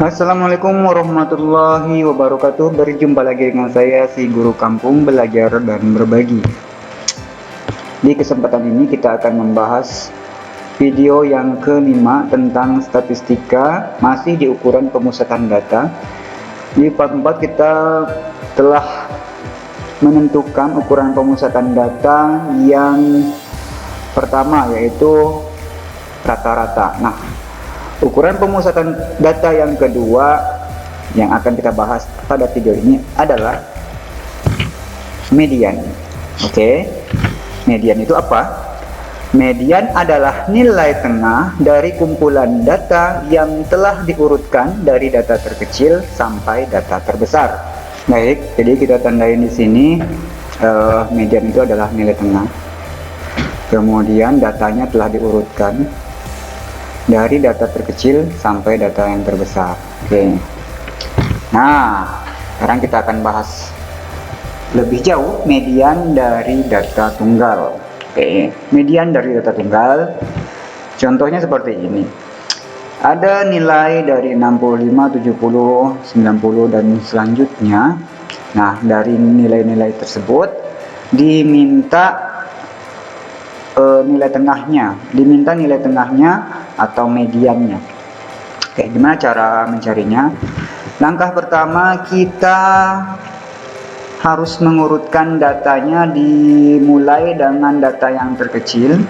Assalamualaikum warahmatullahi wabarakatuh. Berjumpa lagi dengan saya, si guru kampung belajar dan berbagi. Di kesempatan ini kita akan membahas video yang kelima tentang statistika, masih di ukuran pemusatan data. Di part 4 kita telah menentukan ukuran pemusatan data yang pertama, yaitu rata-rata. Nah, ukuran pemusatan data yang kedua yang akan kita bahas pada video ini adalah median. Oke, median itu apa? Median adalah nilai tengah dari kumpulan data yang telah diurutkan dari data terkecil sampai data terbesar. Baik, jadi kita tandain di sini median itu adalah nilai tengah. Kemudian datanya telah diurutkan dari data terkecil sampai data yang terbesar. Oke. Nah, sekarang kita akan bahas lebih jauh median dari data tunggal. Oke, median dari data tunggal. Contohnya seperti ini. Ada nilai dari 65, 70, 90 dan selanjutnya. Nah, dari nilai-nilai tersebut diminta nilai tengahnya atau mediannya. Oke, gimana cara mencarinya? Langkah pertama, kita harus mengurutkan datanya dimulai dengan data yang terkecil.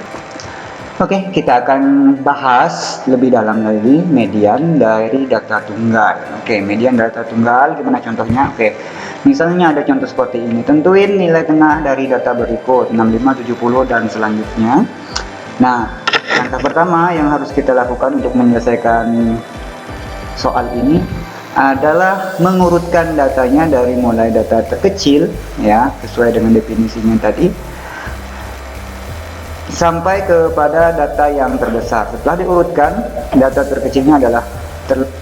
Oke, kita akan bahas lebih dalam lagi median dari data tunggal. Oke, median data tunggal gimana contohnya? Oke, misalnya ada contoh seperti ini. Tentuin nilai tengah dari data berikut 65, 70 dan selanjutnya. Nah, langkah pertama yang harus kita lakukan untuk menyelesaikan soal ini adalah mengurutkan datanya dari mulai data terkecil, ya, sesuai dengan definisinya tadi, sampai kepada data yang terbesar. Setelah diurutkan, data terkecilnya adalah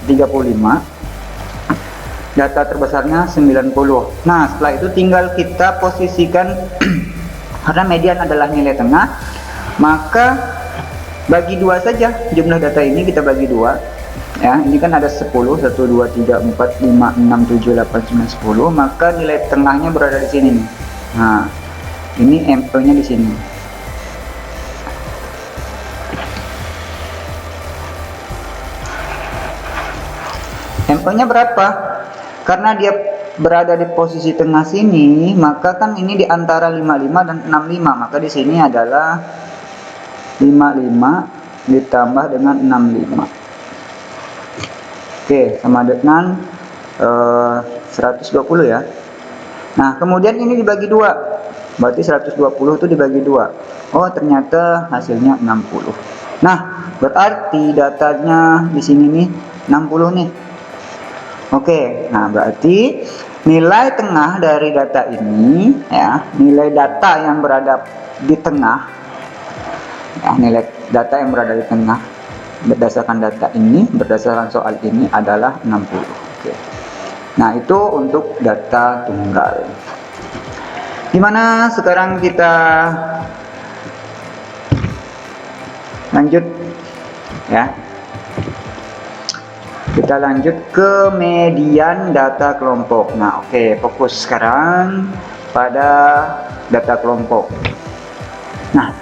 35, data terbesarnya 90. Nah, setelah itu tinggal kita posisikan karena median adalah nilai tengah, maka bagi dua saja jumlah data ini, kita bagi dua. Ya, ini kan ada 10, 1, 2, 3, 4, 5, 6, 7, 8, 9, 10, maka nilai tengahnya berada di sini nih. Nah, ini MP-nya di sini. MP-nya berapa? Karena dia berada di posisi tengah sini, maka kan ini di antara 55 dan 65, maka di sini adalah 55 ditambah dengan 65. Oke, sama dengan 120 ya. Nah, kemudian ini dibagi dua, berarti 120 itu dibagi dua. Oh, ternyata hasilnya 60. Nah, berarti datanya di sini nih 60 nih. Oke, nah berarti nilai tengah dari data ini, ya, nilai data yang berada di tengah, ya, nilai data yang berada di tengah berdasarkan data ini, berdasarkan soal ini adalah 60. Oke. Nah, itu untuk data tunggal. Gimana sekarang kita lanjut, ya. Kita lanjut ke median data kelompok. Nah, oke, fokus sekarang pada data kelompok. Nah,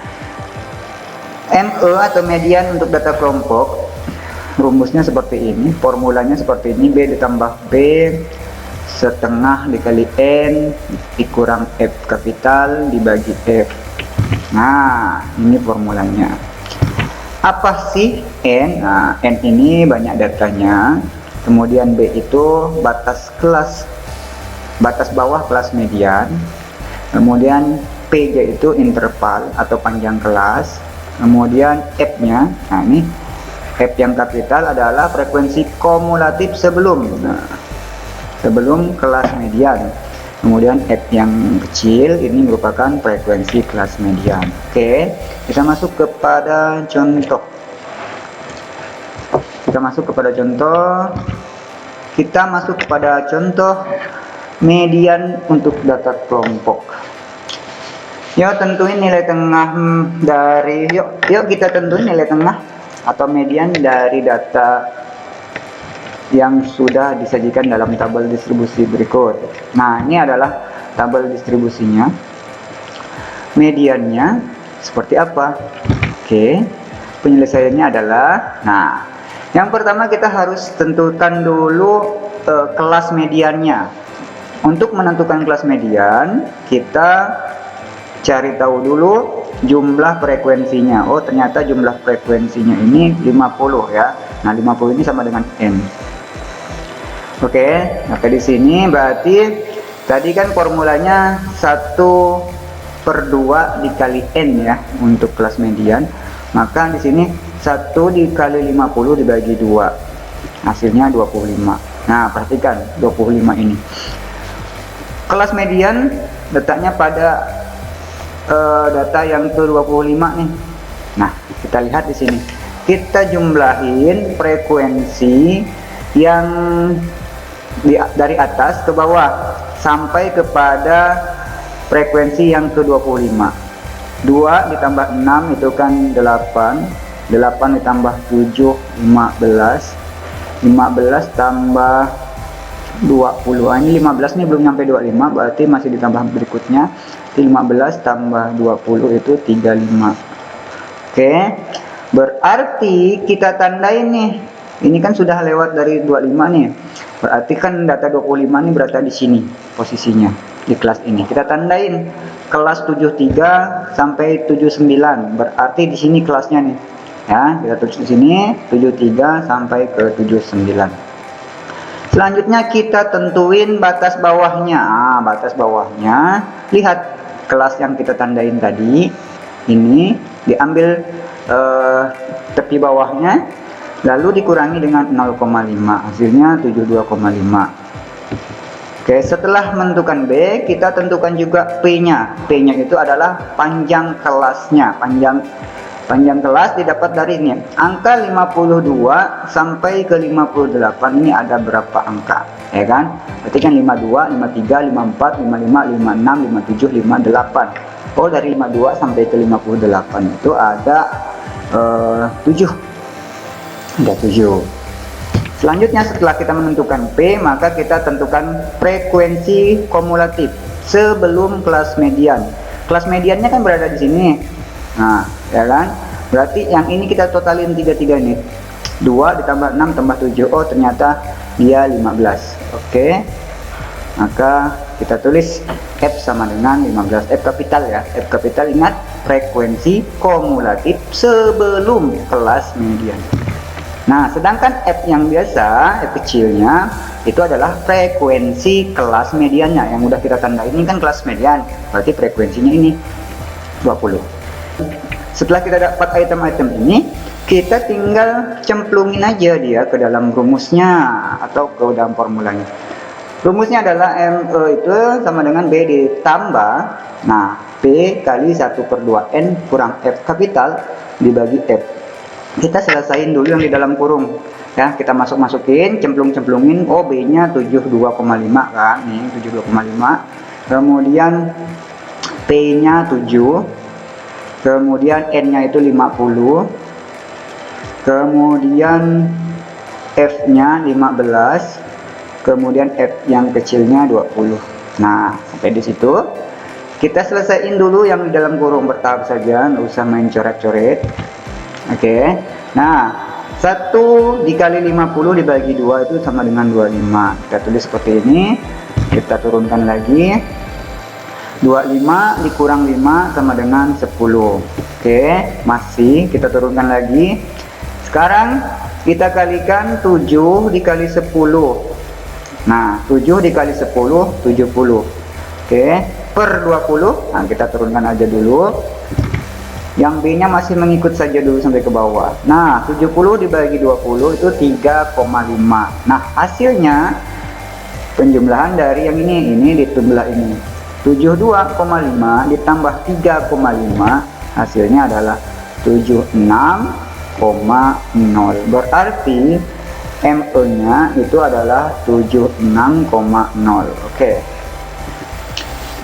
ME atau median untuk data kelompok, rumusnya seperti ini, formulanya seperti ini: B ditambah B setengah dikali N dikurang F kapital dibagi F. Nah, ini formulanya. Apa sih N? Nah, N ini banyak datanya. Kemudian B itu batas bawah kelas median. Kemudian PJ itu interval atau panjang kelas. Kemudian F-nya, nah ini F yang kapital adalah frekuensi kumulatif sebelum kelas median. Kemudian F yang kecil ini merupakan frekuensi kelas median. Oke, kita masuk kepada contoh. Kita masuk kepada contoh median untuk data kelompok. Yuk tentuin nilai tengah dari yuk kita tentuin nilai tengah atau median dari data yang sudah disajikan dalam tabel distribusi berikut. Nah, ini adalah tabel distribusinya. Mediannya seperti apa? Oke, penyelesaiannya adalah, nah, yang pertama kita harus tentukan dulu kelas mediannya. Untuk menentukan kelas median, kita cari tahu dulu jumlah frekuensinya. Oh, ternyata jumlah frekuensinya ini 50 ya. Nah, 50 ini sama dengan N. Oke, maka di sini berarti tadi kan formulanya 1/2 dikali N ya untuk kelas median. Maka di sini 1 dikali 50 dibagi 2. Hasilnya 25. Nah, perhatikan 25 ini. Kelas median letaknya pada data yang ke-25 nih. Nah, kita lihat di sini. Kita jumlahin frekuensi yang dari atas ke bawah sampai kepada frekuensi yang ke-25. 2 ditambah 6 itu kan 8. 8 ditambah 7 15. 15 tambah 20. Ini 15 nih belum nyampe 25, berarti masih ditambah berikutnya. 15 tambah 20 itu 35. Oke, berarti kita tandain nih. Ini kan sudah lewat dari 25 nih. Berarti kan data 25 nih berada di sini posisinya di kelas ini. Kita tandain kelas 73 sampai 79. Berarti di sini kelasnya nih. Ya, kita tulis di sini 73 sampai ke 79. Selanjutnya kita tentuin batas bawahnya. Batas bawahnya, lihat kelas yang kita tandain tadi, ini diambil tepi bawahnya, lalu dikurangi dengan 0,5, hasilnya 72,5. Oke, setelah menentukan B, kita tentukan juga P-nya. P-nya itu adalah panjang kelasnya. Panjang kelas didapat dari ini. Angka 52 sampai ke 58 ini ada berapa angka? Ya kan? Berarti kan 52, 53, 54, 55, 56, 57, 58. Oh, dari 52 sampai ke 58 itu ada 7. Ada 7. Selanjutnya setelah kita menentukan P, maka kita tentukan frekuensi kumulatif sebelum kelas median. Kelas mediannya kan berada di sini. Nah, ya kan? Berarti yang ini kita totalin 33 nih. 2 ditambah 6 tambah 7. Oh, ternyata dia 15. Oke. Maka kita tulis F sama dengan 15. F kapital ya. F kapital, ingat frekuensi kumulatif sebelum kelas median. Nah, sedangkan F yang biasa, F kecilnya itu adalah frekuensi kelas mediannya. Yang udah kita tanda ini kan kelas median. Berarti frekuensinya ini 20. Setelah kita dapat item-item ini, kita tinggal cemplungin aja dia ke dalam rumusnya atau ke dalam formulanya. Rumusnya adalah ME itu sama dengan B ditambah, nah, P kali 1/2N kurang F kapital dibagi F. Kita selesain dulu yang di dalam kurung. Ya, kita masukin, cemplungin. Oh, B-nya 72,5 kan. Nih, 72,5. Kemudian P-nya 7. Kemudian N-nya itu 50. Kemudian F-nya 15. Kemudian F yang kecilnya 20. Nah, sampai di situ kita selesaiin dulu yang di dalam kurung bertahap saja, nggak usah main coret-coret. Oke. Nah, 1 dikali 50 dibagi 2 itu sama dengan 25. Kita tulis seperti ini. Kita turunkan lagi. 25 dikurang 5 sama dengan 10. Oke, masih kita turunkan lagi. Sekarang kita kalikan 7 dikali 10. Nah, 7 dikali 10 70. Oke, per 20. Nah, kita turunkan aja dulu. Yang B nya masih mengikut saja dulu sampai ke bawah. Nah, 70 dibagi 20 itu 3,5. Nah, hasilnya penjumlahan dari yang ini ditambah ini. 72,5 ditambah 3,5 hasilnya adalah 76,0. Berarti ME nya itu adalah 76,0.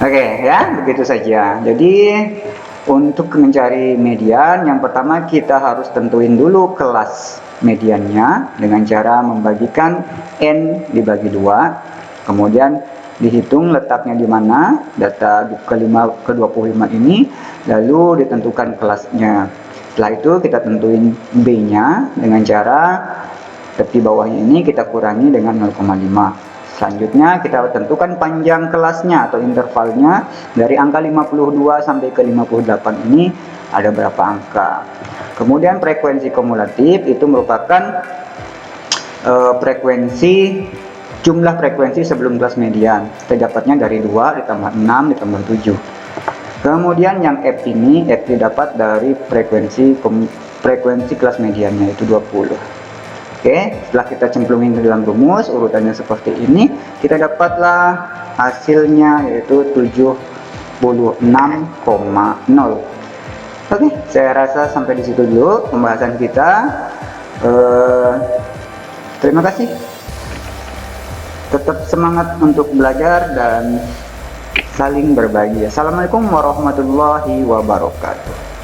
Oke ya, begitu saja. Jadi untuk mencari median, yang pertama kita harus tentuin dulu kelas mediannya dengan cara membagikan N dibagi 2, kemudian dihitung letaknya di mana data ke-25 ini, lalu ditentukan kelasnya. Setelah itu kita tentuin B-nya dengan cara tepi bawahnya ini kita kurangi dengan 0,5. Selanjutnya kita tentukan panjang kelasnya atau intervalnya dari angka 52 sampai ke 58 ini ada berapa angka. Kemudian frekuensi kumulatif itu merupakan jumlah frekuensi sebelum kelas median. Kita dapatnya dari 2 ditambah 6 ditambah 7. Kemudian yang F didapat dari frekuensi kelas mediannya itu 20. Oke, setelah kita cemplungin ke dalam rumus urutannya seperti ini, kita dapatlah hasilnya yaitu 76,0. Oke, saya rasa sampai di situ dulu pembahasan kita. Terima kasih. Tetap semangat untuk belajar dan saling berbagi. Assalamualaikum warahmatullahi wabarakatuh.